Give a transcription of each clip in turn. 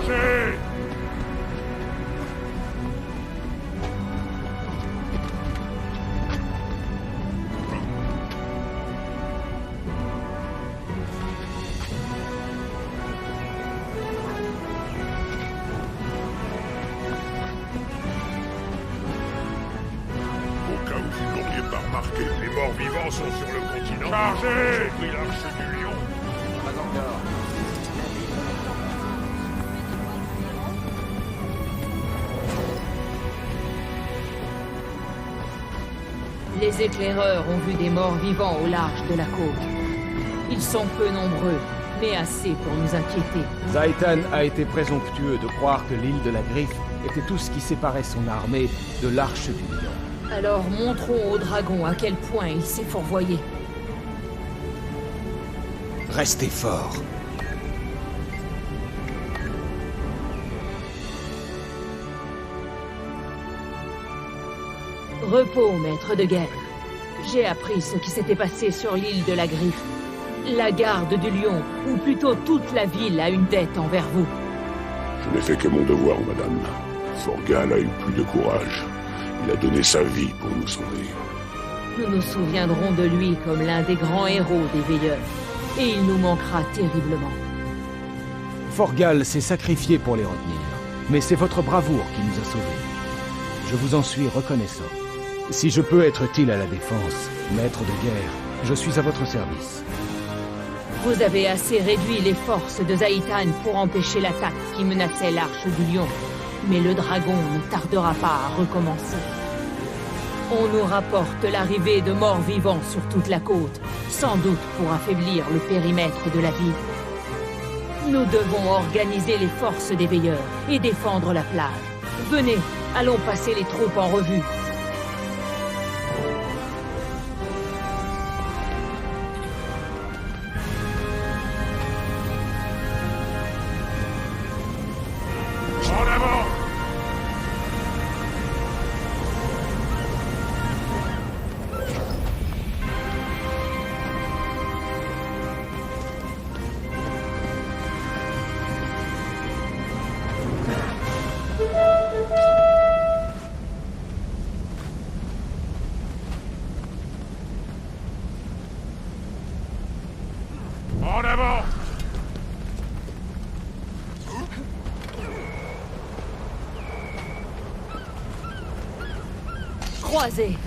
Chargez! Au cas où vous n'auriez pas remarqué, les morts vivants sont sur le continent. Chargez! J'ai pris l'arche du lion. Pas encore. Les éclaireurs ont vu des morts vivants au large de la côte. Ils sont peu nombreux, mais assez pour nous inquiéter. Zaitan a été présomptueux de croire que l'île de la Griffe était tout ce qui séparait son armée de l'Arche du Lion. Alors montrons au dragon à quel point il s'est fourvoyé. Restez forts. Repos, maître de guerre. J'ai appris ce qui s'était passé sur l'île de la Griffe. La garde du lion, ou plutôt toute la ville, a une dette envers vous. Je n'ai fait que mon devoir, madame. Forgal a eu plus de courage. Il a donné sa vie pour nous sauver. Nous nous souviendrons de lui comme l'un des grands héros des veilleurs. Et il nous manquera terriblement. Forgal s'est sacrifié pour les retenir. Mais c'est votre bravoure qui nous a sauvés. Je vous en suis reconnaissant. Si je peux être utile à la défense, maître de guerre, je suis à votre service. Vous avez assez réduit les forces de Zaitan pour empêcher l'attaque qui menaçait l'Arche du Lion. Mais le dragon ne tardera pas à recommencer. On nous rapporte l'arrivée de morts vivants sur toute la côte, sans doute pour affaiblir le périmètre de la ville. Nous devons organiser les forces des veilleurs et défendre la plage. Venez, allons passer les troupes en revue. En avant! En avant! Croisez!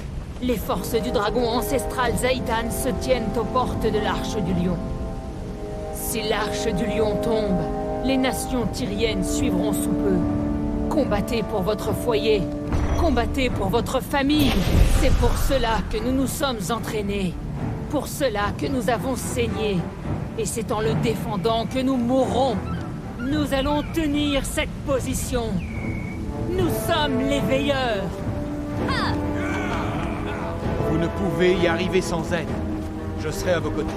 Les forces du dragon ancestral Zaitan se tiennent aux portes de l'Arche du Lion. Si l'Arche du Lion tombe, les nations tyriennes suivront sous peu. Combattez pour votre foyer. Combattez pour votre famille. C'est pour cela que nous nous sommes entraînés. Pour cela que nous avons saigné. Et c'est en le défendant que nous mourrons. Nous allons tenir cette position. Nous sommes les veilleurs. Vous ne pouvez y arriver sans aide. Je serai à vos côtés.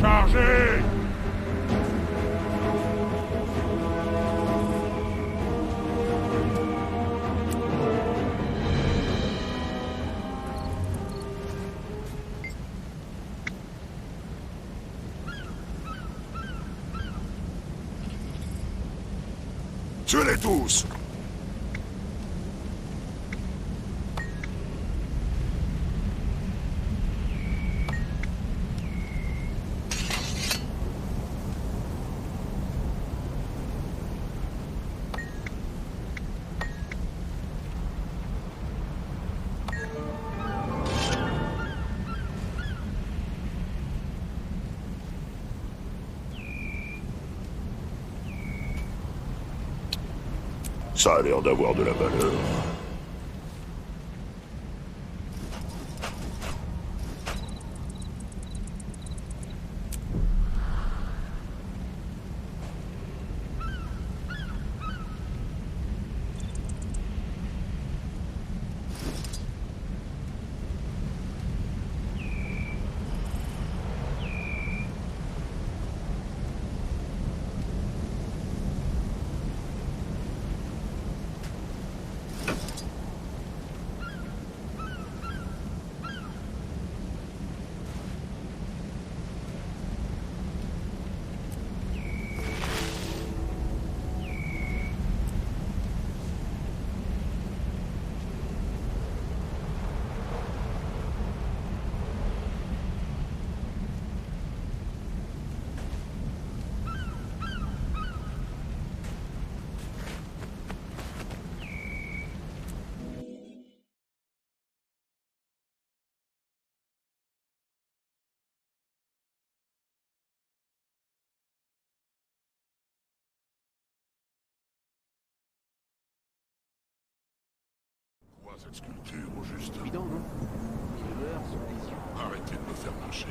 Chargez! Tuez-les tous! Ça a l'air d'avoir de la valeur. Cette sculpture, au juste. Évident, non? Les lueurs sur les yeux. Arrêtez de me faire marcher.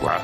Quoi?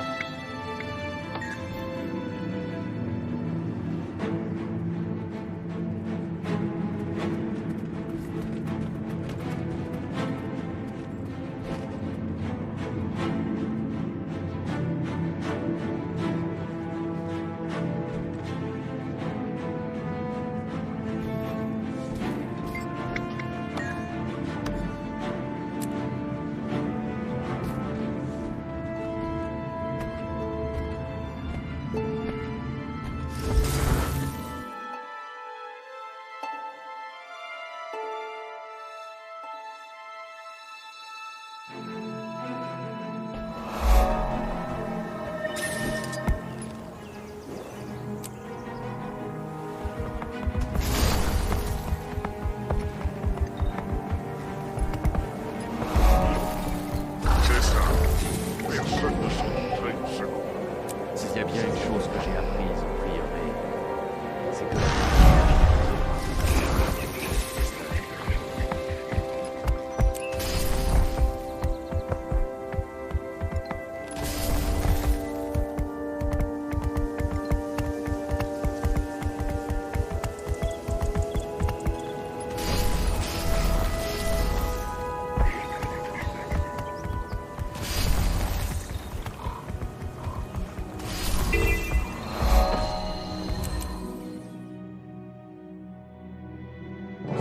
S'il y a bien une chose que j'ai apprise au prieuré, c'est que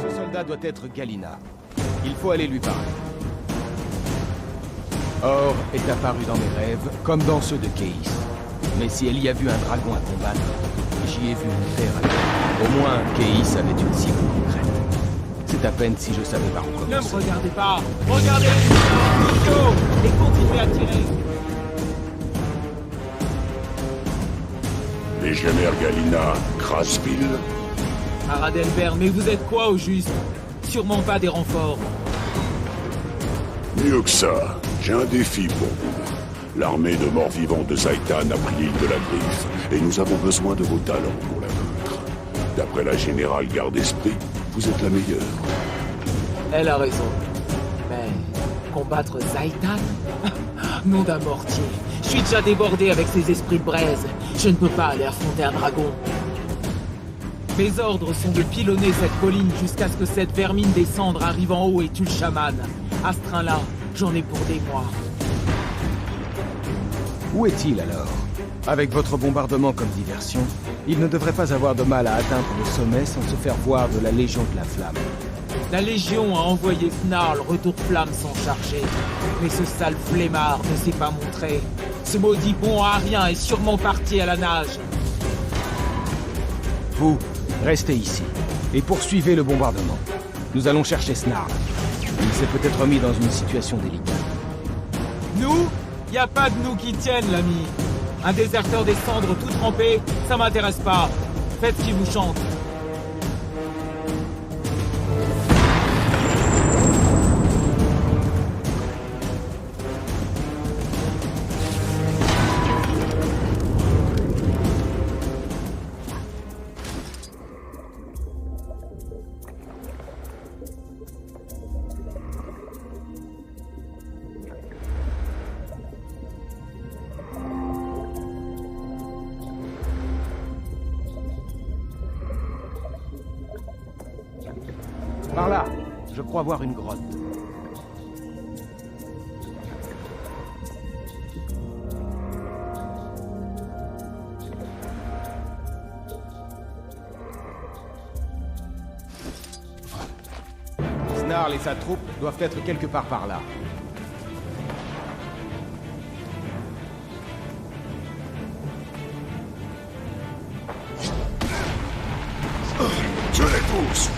Ce soldat doit être Galina. Il faut aller lui parler. Or est apparu dans mes rêves, comme dans ceux de Keis. Mais si elle y a vu un dragon à combattre, j'y ai vu une terre à terre. Au moins, Keis avait une cible concrète. C'est à peine si je savais par où Ne commencer. me regardez pas! Regardez les idiot et continuez à tirer! Légionnaire Galina Krasville. Aradelbert, mais vous êtes quoi au juste? Sûrement pas des renforts. Mieux que ça, j'ai un défi pour vous. L'armée de morts-vivants de Zaitan a pris l'île de la Griffe, et nous avons besoin de vos talents pour la vaincre. D'après la générale garde-esprit, vous êtes la meilleure. Elle a raison. Mais combattre Zaitan? Nom d'un mortier. Je suis déjà débordé avec ces esprits de braise. Je ne peux pas aller affronter un dragon. Mes ordres sont de pilonner cette colline jusqu'à ce que cette vermine descende, arrive en haut et tue le chaman. À ce train-là, j'en ai pour des mois. Où est-il alors? Avec votre bombardement comme diversion, il ne devrait pas avoir de mal à atteindre le sommet sans se faire voir de la Légion de la Flamme. La Légion a envoyé Snarl retour flamme sans charger. Mais ce sale flemmard ne s'est pas montré. Ce maudit bon à rien est sûrement parti à la nage. Vous, restez ici et poursuivez le bombardement. Nous allons chercher Snarl. Il s'est peut-être mis dans une situation délicate. Nous? Y a pas de nous qui tiennent, l'ami. Un déserteur des cendres tout trempé, ça m'intéresse pas. Faites ce qui vous chante. Par là, je crois voir une grotte. Snarl et sa troupe doivent être quelque part par là. Je les pousse.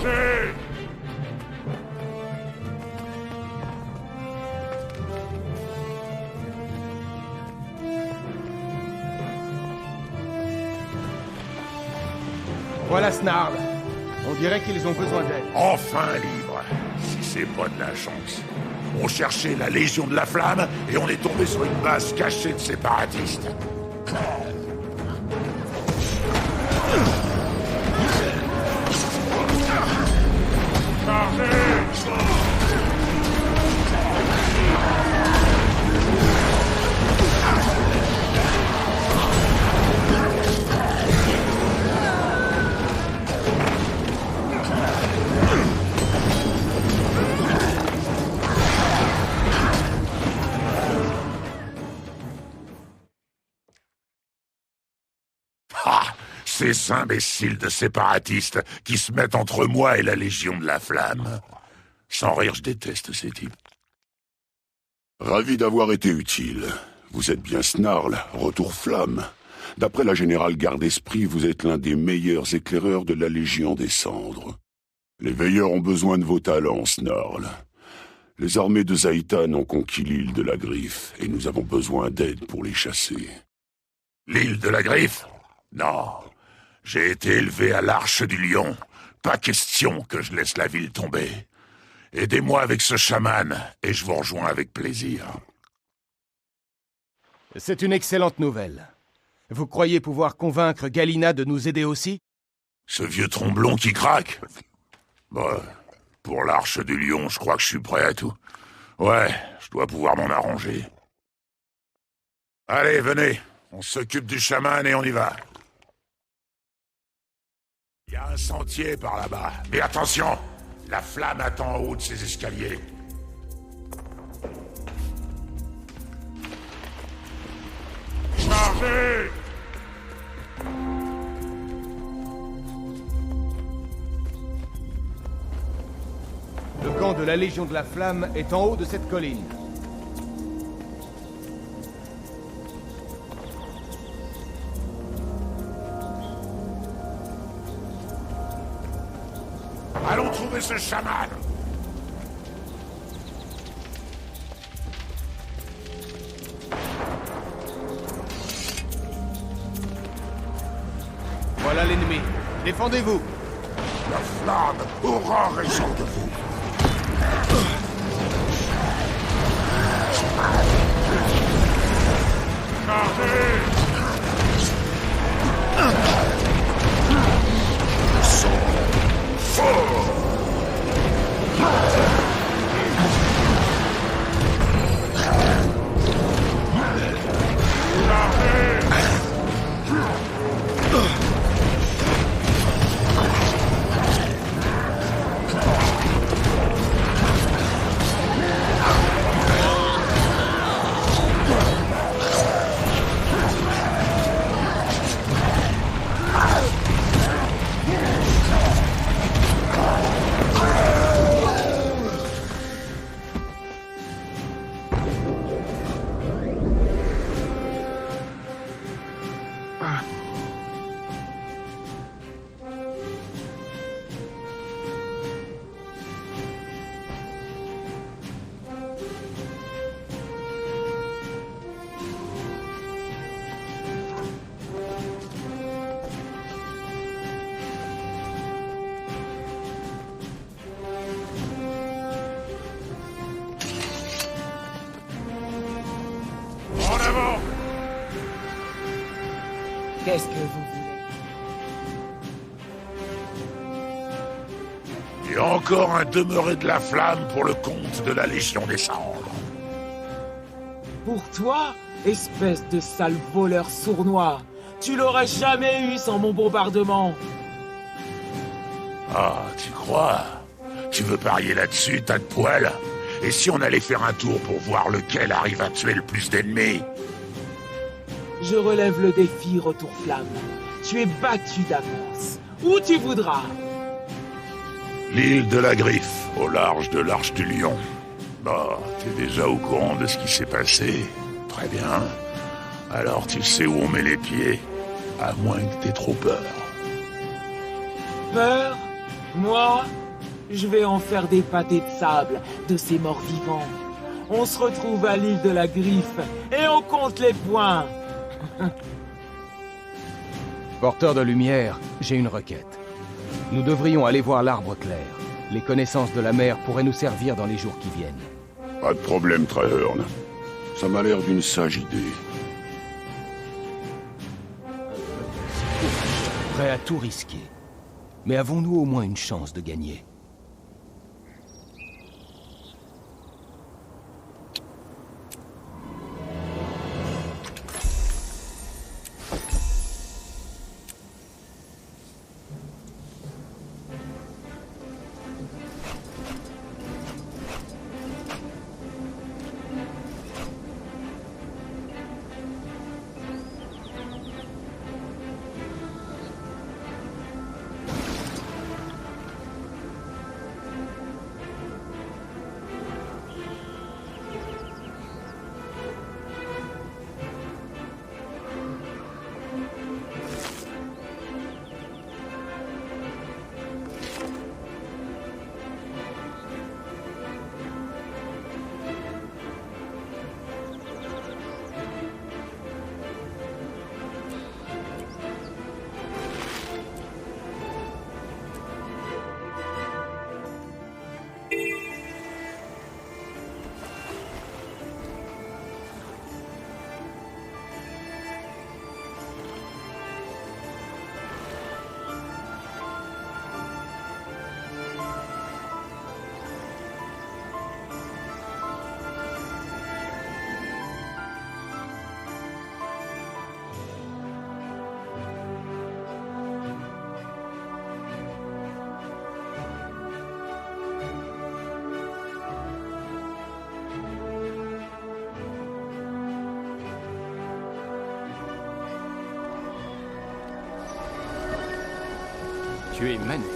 Chargez! Voilà Snarl. On dirait qu'ils ont besoin d'aide. Enfin libre, si c'est pas de la chance. On cherchait la Légion de la Flamme et on est tombé sur une base cachée de séparatistes. Ah, ces imbéciles de séparatistes qui se mettent entre moi et la Légion de la Flamme. Sans rire, je déteste ces types. Ravi d'avoir été utile. Vous êtes bien Snarl, retour flamme. D'après la générale Garde-Esprit, vous êtes l'un des meilleurs éclaireurs de la Légion des Cendres. Les veilleurs ont besoin de vos talents, Snarl. Les armées de Zaitan ont conquis l'île de la Griffe, et nous avons besoin d'aide pour les chasser. L'île de la Griffe? Non. J'ai été élevé à l'Arche du Lion. Pas question que je laisse la ville tomber. Aidez-moi avec ce chaman, et je vous rejoins avec plaisir. C'est une excellente nouvelle. Vous croyez pouvoir convaincre Galina de nous aider aussi? Ce vieux tromblon qui craque? Bah, pour l'Arche du Lion, je crois que je suis prêt à tout. Ouais, je dois pouvoir m'en arranger. Allez, venez. On s'occupe du chaman et on y va. Il y a un sentier par là-bas. Mais attention! La flamme attend en haut de ces escaliers. Chargez! Le camp de la Légion de la Flamme est en haut de cette colline. Allons trouver ce chaman! Voilà l'ennemi. Défendez-vous. La flamme aura raison de vous. Chargez! En avant! Qu'est-ce que vous voulez? Et encore un demeuré de la flamme pour le compte de la Légion des Cendres. Pour toi, espèce de sale voleur sournois, tu l'aurais jamais eu sans mon bombardement. Ah, tu crois? Tu veux parier là-dessus, tas de poils? Et si on allait faire un tour pour voir lequel arrive à tuer le plus d'ennemis? Je relève le défi, retour flamme. Tu es battu d'avance. Où tu voudras. L'île de la Griffe, au large de l'Arche du Lion. Bah, t'es déjà au courant de ce qui s'est passé. Très bien. Alors tu sais où on met les pieds. À moins que t'aies trop peur. Peur? Moi, je vais en faire des pâtés de sable de ces morts vivants. On se retrouve à l'île de la Griffe et on compte les points. Porteur de lumière, j'ai une requête. Nous devrions aller voir l'arbre clair. Les connaissances de la mer pourraient nous servir dans les jours qui viennent. Pas de problème, Traherne. Ça m'a l'air d'une sage idée. Prêt à tout risquer. Mais avons-nous au moins une chance de gagner? Tu es magnifique.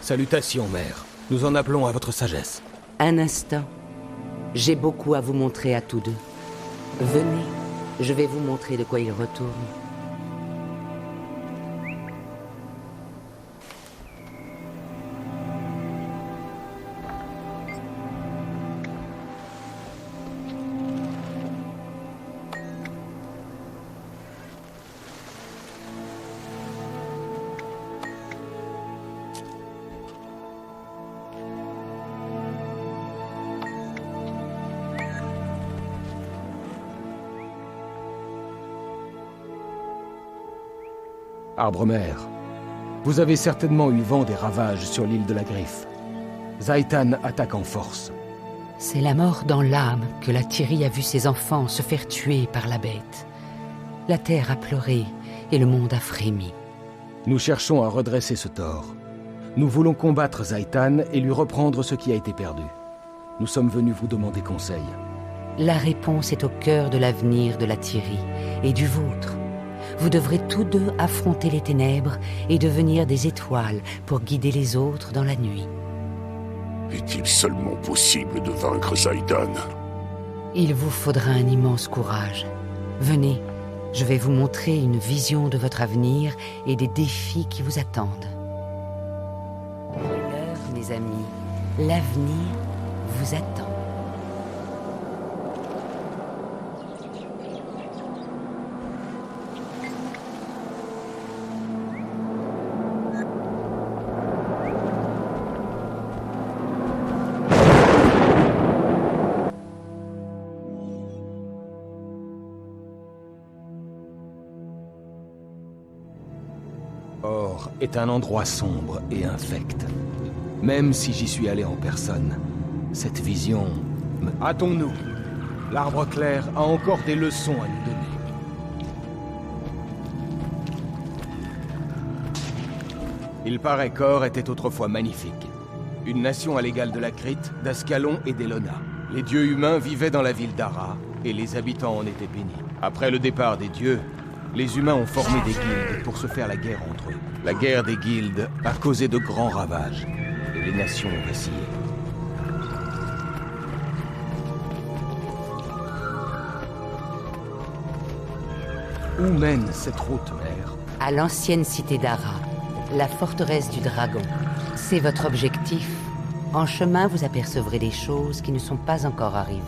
Salutations, mère. Nous en appelons à votre sagesse. Un instant. J'ai beaucoup à vous montrer à tous deux. Venez, je vais vous montrer de quoi il retourne. Arbre-mère, vous avez certainement eu vent des ravages sur l'île de la Griffe. Zaitan attaque en force. C'est la mort dans l'âme que la Thierry a vu ses enfants se faire tuer par la bête. La terre a pleuré et le monde a frémi. Nous cherchons à redresser ce tort. Nous voulons combattre Zaitan et lui reprendre ce qui a été perdu. Nous sommes venus vous demander conseil. La réponse est au cœur de l'avenir de la Thierry et du vôtre. Vous devrez tous deux affronter les ténèbres et devenir des étoiles pour guider les autres dans la nuit. Est-il seulement possible de vaincre Zaitan? Il vous faudra un immense courage. Venez, je vais vous montrer une vision de votre avenir et des défis qui vous attendent. L'heure, mes amis, l'avenir vous attend. Or est un endroit sombre et infect. Même si j'y suis allé en personne, cette vision me... Hâtons-nous. L'Arbre clair a encore des leçons à nous donner. Il paraît qu'Or était autrefois magnifique. Une nation à l'égal de la Crite, d'Ascalon et d'Elona. Les dieux humains vivaient dans la ville d'Ara, et les habitants en étaient bénis. Après le départ des dieux, les humains ont formé des guildes pour se faire la guerre entre eux. La guerre des guildes a causé de grands ravages, et les nations ont vacillé. Où mène cette route, mère? À l'ancienne cité d'Ara, la forteresse du dragon. C'est votre objectif. En chemin, vous apercevrez des choses qui ne sont pas encore arrivées.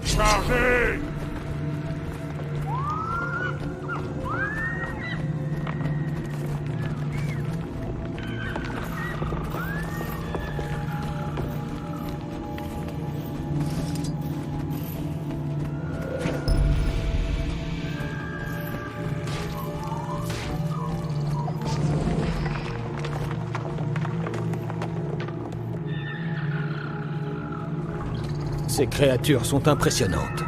Chargez! Ces créatures sont impressionnantes.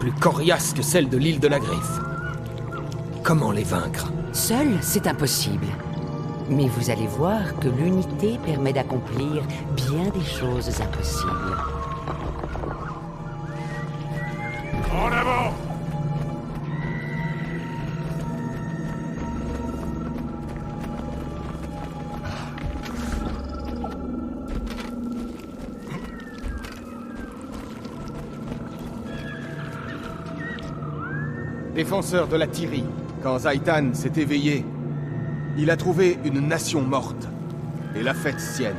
Plus coriaces que celles de l'île de la Griffe. Comment les vaincre? Seul, c'est impossible. Mais vous allez voir que l'unité permet d'accomplir bien des choses impossibles. En avant! Défenseur de la Tyrie, quand Zaitan s'est éveillé, il a trouvé une nation morte, et l'a faite sienne.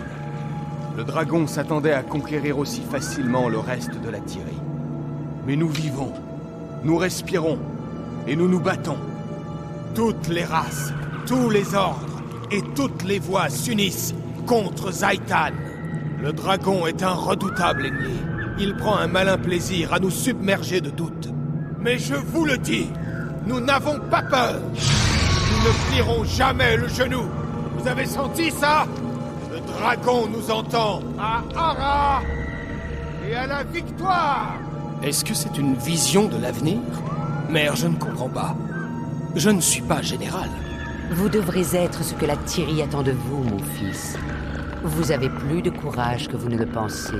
Le dragon s'attendait à conquérir aussi facilement le reste de la Tyrie. Mais nous vivons, nous respirons, et nous nous battons. Toutes les races, tous les ordres, et toutes les voix s'unissent contre Zaitan. Le dragon est un redoutable ennemi. Il prend un malin plaisir à nous submerger de doutes. Mais je vous le dis, nous n'avons pas peur. Nous ne plierons jamais le genou. Vous avez senti ça? Le dragon nous entend à Ara et à la victoire. Est-ce que c'est une vision de l'avenir? Mère, je ne comprends pas. Je ne suis pas général. Vous devrez être ce que la Tyrie attend de vous, mon fils. Vous avez plus de courage que vous ne le pensez.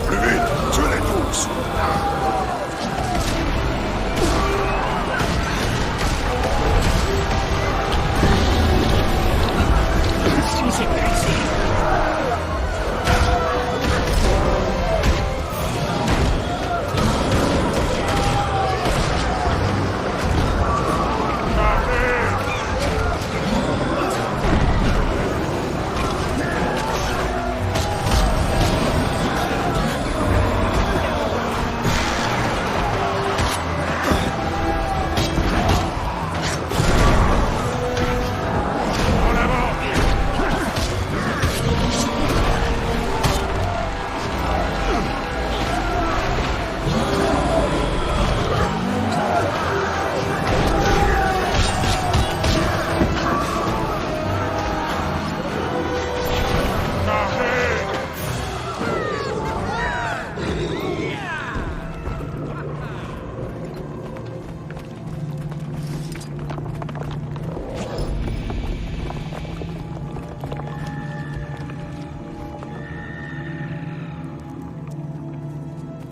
Plus vite, tuez-les tous!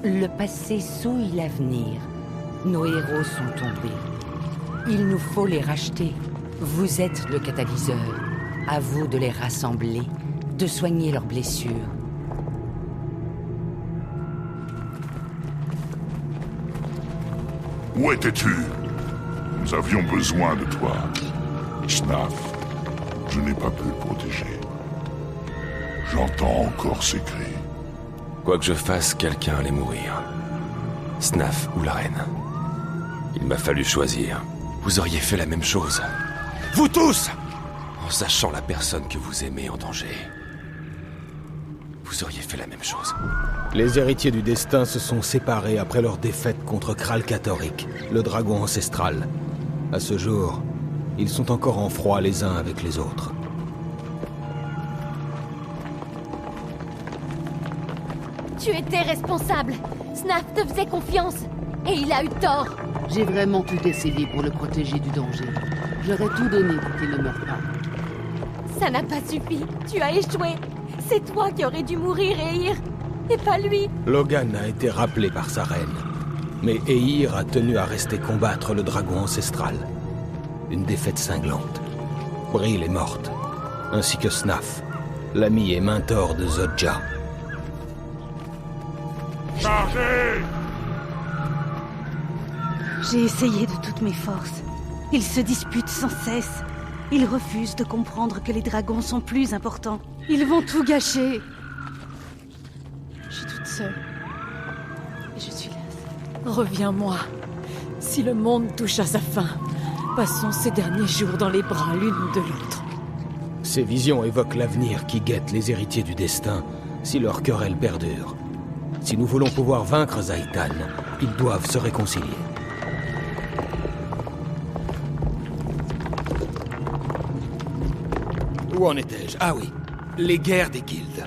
Le passé souille l'avenir. Nos héros sont tombés. Il nous faut les racheter. Vous êtes le catalyseur. À vous de les rassembler, de soigner leurs blessures. Où étais-tu? Nous avions besoin de toi. Snaf, je n'ai pas pu le protéger. J'entends encore ses cris. Quoi que je fasse, quelqu'un allait mourir. Snaf ou la reine. Il m'a fallu choisir. Vous auriez fait la même chose. Vous tous! En sachant la personne que vous aimez en danger. Vous auriez fait la même chose. Les héritiers du destin se sont séparés après leur défaite contre Kralkatorik, le dragon ancestral. À ce jour, ils sont encore en froid les uns avec les autres. Tu étais responsable. Snaf te faisait confiance. Et il a eu tort. J'ai vraiment tout essayé pour le protéger du danger. J'aurais tout donné pour qu'il ne meure pas. Ça n'a pas suffi. Tu as échoué. C'est toi qui aurais dû mourir, Eir. Et pas lui. Logan a été rappelé par sa reine. Mais Eir a tenu à rester combattre le dragon ancestral. Une défaite cinglante. Brill est morte. Ainsi que Snaf, l'ami et mentor de Zodja. Chargez! J'ai essayé de toutes mes forces. Ils se disputent sans cesse. Ils refusent de comprendre que les dragons sont plus importants. Ils vont tout gâcher. Je suis toute seule. Et je suis lasse. Reviens-moi. Si le monde touche à sa fin, passons ces derniers jours dans les bras l'une de l'autre. Ces visions évoquent l'avenir qui guette les héritiers du destin si leur querelle perdure. Si nous voulons pouvoir vaincre Zaitan, ils doivent se réconcilier. Où en étais-je? Ah oui, les guerres des guildes.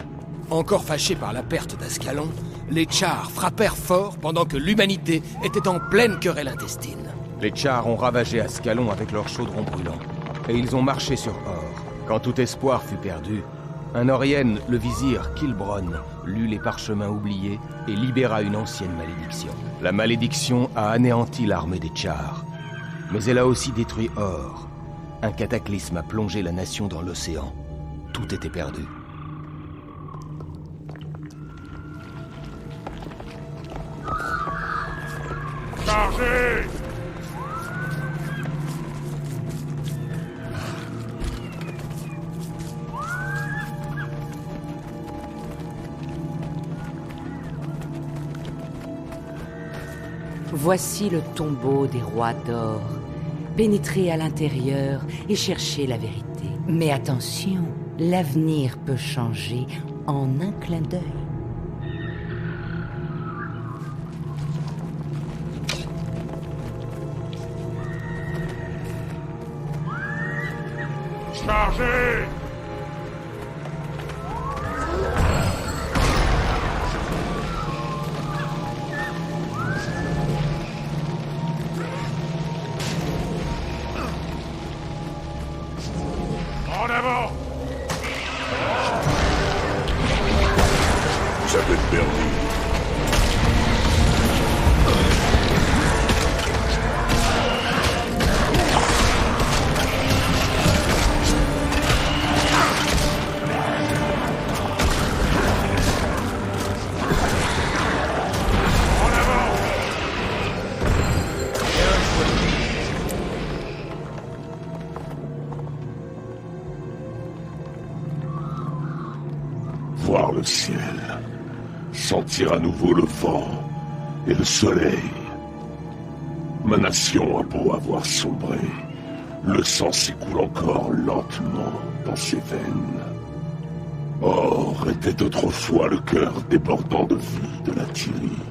Encore fâchés par la perte d'Ascalon, les Tchars frappèrent fort pendant que l'humanité était en pleine querelle intestine. Les Tchars ont ravagé Ascalon avec leurs chaudrons brûlants, et ils ont marché sur Or. Quand tout espoir fut perdu, un Orienne, le vizir Kilbron, lut les parchemins oubliés et libéra une ancienne malédiction. La malédiction a anéanti l'armée des Tchars, mais elle a aussi détruit Or. Un cataclysme a plongé la nation dans l'océan. Tout était perdu. Chargez! Voici le tombeau des rois d'or. Pénétrez à l'intérieur et cherchez la vérité. Mais attention, l'avenir peut changer en un clin d'œil. Chargez! En avant! Vous avez perdu. Voir le ciel, sentir à nouveau le vent et le soleil. Ma nation a beau avoir sombré, le sang s'écoule encore lentement dans ses veines. Or était autrefois le cœur débordant de vie de la Tyrie.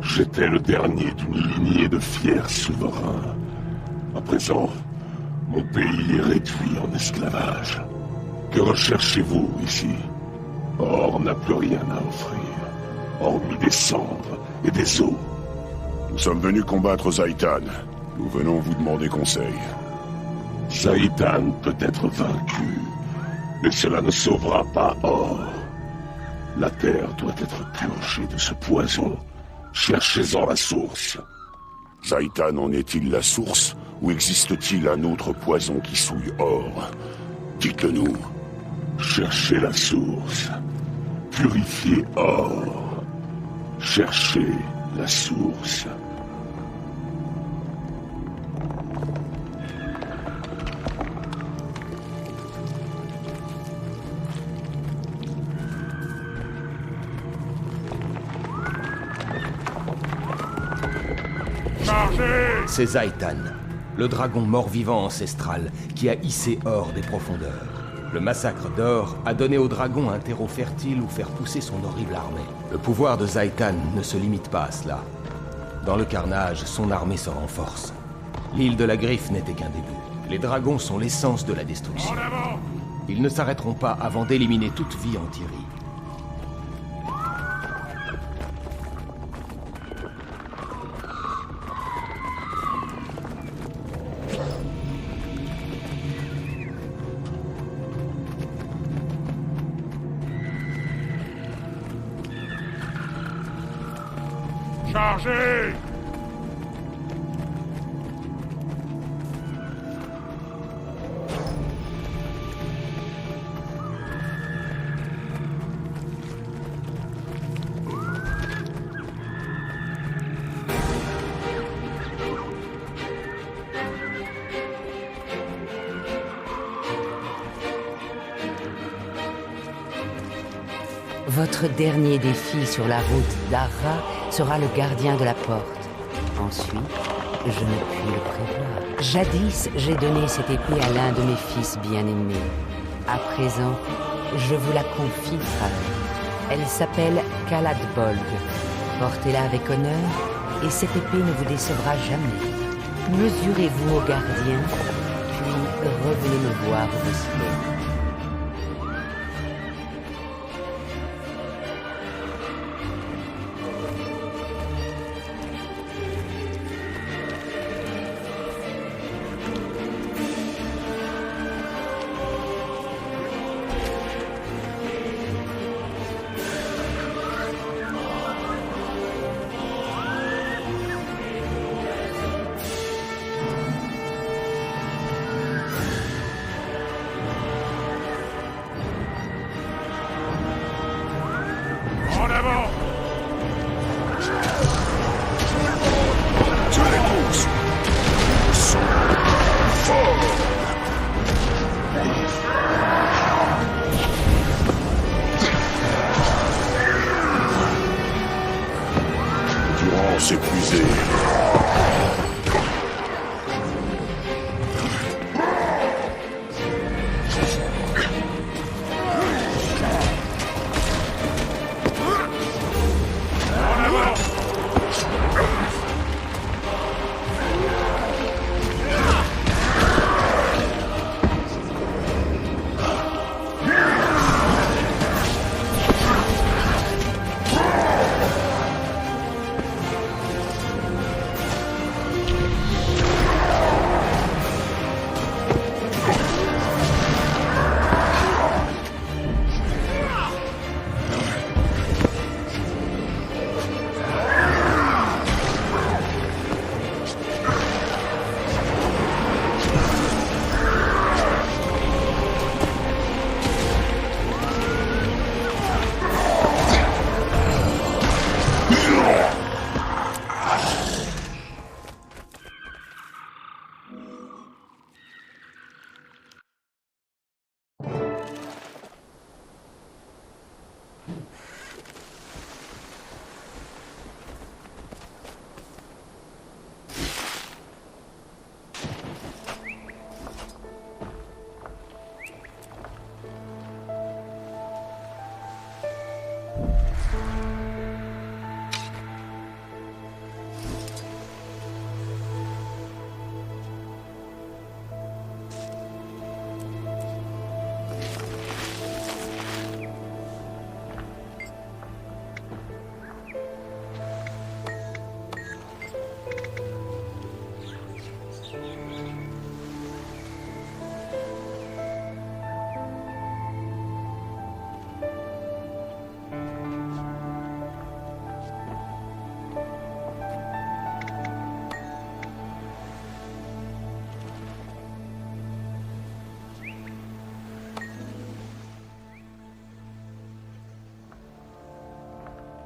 J'étais le dernier d'une lignée de fiers souverains. À présent, mon pays est réduit en esclavage. Que recherchez-vous ici? Or n'a plus rien à offrir, hormis des cendres et des os. Nous sommes venus combattre Zaitan. Nous venons vous demander conseil. Zaitan peut être vaincu, mais cela ne sauvera pas Or. La terre doit être purgée de ce poison. Cherchez-en la source. Zaitan en est-il la source, ou existe-t-il un autre poison qui souille Or? Dites-le nous. Cherchez la source. Purifiez Or. Cherchez la source. Chargez! C'est Zaitan, le dragon mort-vivant ancestral qui a hissé Or des profondeurs. Le massacre d'Or a donné au dragon un terreau fertile où faire pousser son horrible armée. Le pouvoir de Zaitan ne se limite pas à cela. Dans le carnage, son armée se renforce. L'île de la Griffe n'était qu'un début. Les dragons sont l'essence de la destruction. Ils ne s'arrêteront pas avant d'éliminer toute vie en Tyrie. Chargez! Votre dernier défi sur la route d'Arra sera le gardien de la porte. Ensuite, je ne puis le prévoir. Jadis, j'ai donné cette épée à l'un de mes fils bien-aimés. À présent, je vous la confie, frère. Elle s'appelle Kalad Bolg. Portez-la avec honneur, et cette épée ne vous décevra jamais. Mesurez-vous au gardien, puis revenez me voir aussitôt. En avant! Tu les pousses. Sont forts. Durance épuisée.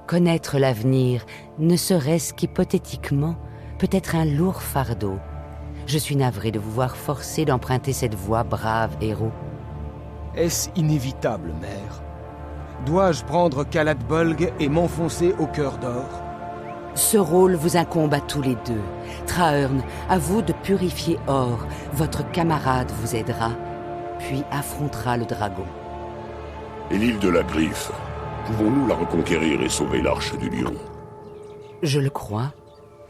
Connaître l'avenir, ne serait-ce qu'hypothétiquement, peut être un lourd fardeau. Je suis navré de vous voir forcé d'emprunter cette voie, brave héros. Est-ce inévitable, mère? Dois-je prendre Kalad Bolg et m'enfoncer au cœur d'Or? Ce rôle vous incombe à tous les deux. Trahearn, à vous de purifier Or. Votre camarade vous aidera, puis affrontera le dragon. Et l'île de la Griffe, pouvons-nous la reconquérir et sauver l'Arche du Lion? Je le crois,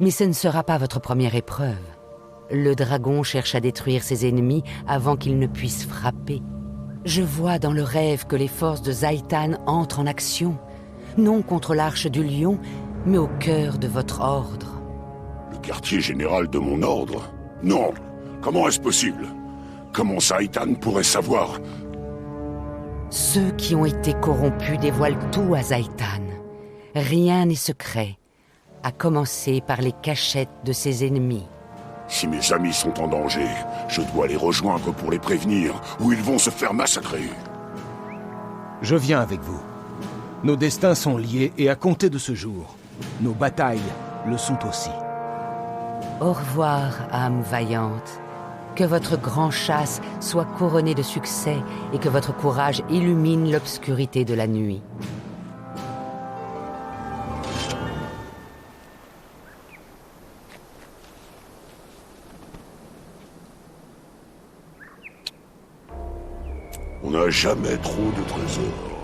mais ce ne sera pas votre première épreuve. Le dragon cherche à détruire ses ennemis avant qu'ils ne puissent frapper. Je vois dans le rêve que les forces de Zhaitan entrent en action, non contre l'Arche du Lion, mais au cœur de votre ordre. Le quartier général de mon ordre? Non! Comment est-ce possible? Comment Zhaitan pourrait savoir? Ceux qui ont été corrompus dévoilent tout à Zhaitan. Rien n'est secret, à commencer par les cachettes de ses ennemis. Si mes amis sont en danger, je dois les rejoindre pour les prévenir, ou ils vont se faire massacrer. Je viens avec vous. Nos destins sont liés et à compter de ce jour, nos batailles le sont aussi. Au revoir, âme vaillante. Que votre grand chasse soit couronné de succès et que votre courage illumine l'obscurité de la nuit. On n'a jamais trop de trésors.